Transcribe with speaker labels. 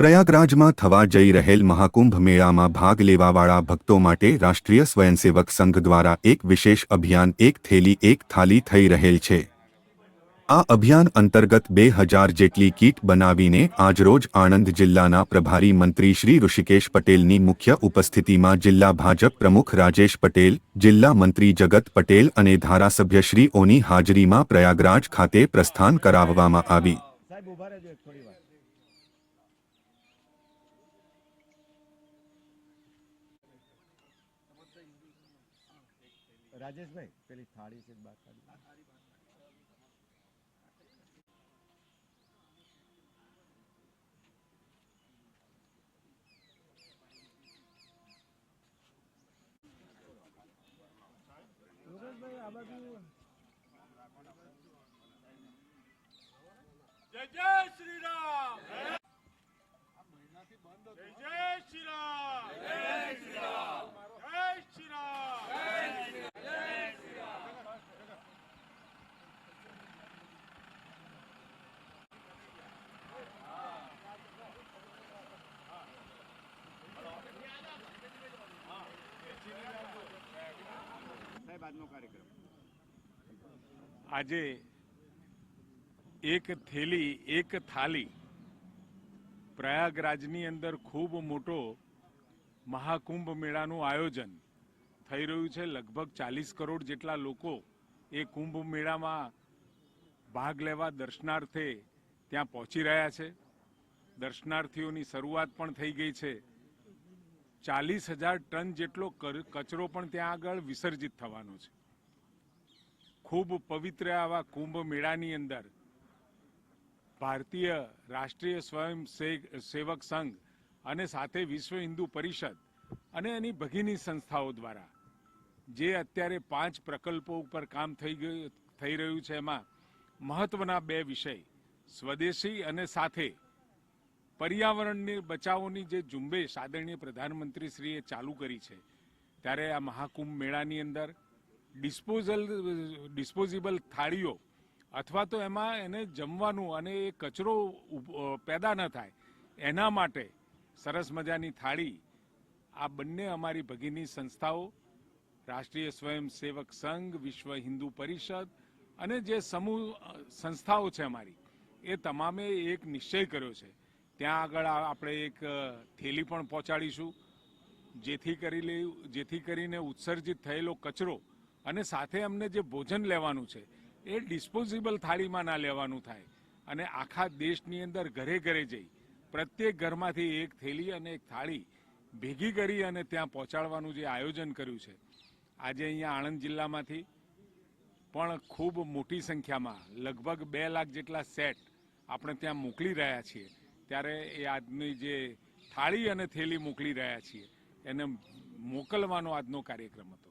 Speaker 1: પ્રયાગરાજમાં થવા જઈ રહેલ મહાકુંભ મેળામાં ભાગ લેવાવાળા ભક્તો માટે રાષ્ટ્રીય સ્વયંસેવક સંઘ દ્વારા એક વિશેષ અભિયાન એક થેલી એક થાળી થઈ રહેલ છે। આ અભિયાન અંતર્ગત 2000 જેટલી કીટ બનાવીને આજરોજ આણંદ જિલ્લાના પ્રભારી મંત્રી શ્રી ઋષિકેશ પટેલની મુખ્ય ઉપસ્થિતિમાં જિલ્લા ભાજપ પ્રમુખ રાજેશ પટેલ, જિલ્લા મંત્રી જગત પટેલ અને ધારાસભ્યશ્રીઓની હાજરીમાં પ્રયાગરાજ ખાતે પ્રસ્થાન કરાવવામાં આવી।
Speaker 2: राजेश भाई पहली थाली से बात करिए।
Speaker 3: जय जय श्री राम, जय जय श्री राम, जय श्री राम, जय श्री राम, जय श्री राम। આજે એક થેલી એક થાળી પ્રયાગરાજની અંદર ખૂબ મોટો મહાકુંભ મેળાનું આયોજન થઈ રહ્યું છે। લગભગ 40 કરોડ જેટલા લોકો એ કુંભ મેળામાં ભાગ લેવા દર્શનાર્થે ત્યાં પહોંચી રહ્યા છે। દર્શનાર્થીઓની શરૂઆત પણ થઈ ગઈ છે। 40,000 ટન જેટલો કચરો પણ ત્યાં આગળ વિસર્જિત થવાનો છે। ખૂબ પવિત્ર આવા કુંભ મેળાની અંદર ભારતીય રાષ્ટ્રીય સ્વયં સેવક સંઘ અને સાથે વિશ્વ હિન્દુ પરિષદ અને એની ભગીની સંસ્થાઓ દ્વારા જે અત્યારે 5 પ્રકલ્પો ઉપર કામ થઈ રહ્યું છે, એમાં મહત્વના 2 વિષય સ્વદેશી અને સાથે પર્યાવરણની બચાવોની જે ઝુંબેશ આદરણીય પ્રધાનમંત્રીશ્રીએ ચાલુ કરી છે, ત્યારે આ મહાકુંભ મેળાની અંદર ડિસ્પોઝેબલ થાળીઓ અથવા તો એમાં એને જમવાનું અને એ કચરો પેદા ન થાય એના માટે સરસ મજાની થાળી આ બંને અમારી ભગીની સંસ્થાઓ રાષ્ટ્રીય સ્વયંસેવક સંઘ, વિશ્વ હિન્દુ પરિષદ અને જે સમૂહ સંસ્થાઓ છે અમારી, એ તમામે એક નિશ્ચય કર્યો છે। ત્યાં આગળ આપણે એક થેલી પણ પહોંચાડીશું જેથી કરીને ઉત્સર્જિત થયેલો કચરો અને સાથે અમને જે ભોજન લેવાનું છે એ ડિસ્પોઝેબલ થાળીમાં ના લેવાનું થાય અને આખા દેશની અંદર ઘરે ઘરે જઈ પ્રત્યેક ઘરમાંથી એક થેલી અને એક થાળી ભેગી કરી અને ત્યાં પહોંચાડવાનું જે આયોજન કર્યું છે, આજે અહીંયા આણંદ જિલ્લામાંથી પણ ખૂબ મોટી સંખ્યામાં લગભગ 2 લાખ જેટલા સેટ આપણે ત્યાં મોકલી રહ્યા છીએ। ત્યારે એ આજની જે થાળી અને થેલી મોકલી રહ્યા છીએ એને મોકલવાનો આજનો કાર્યક્રમ હતો।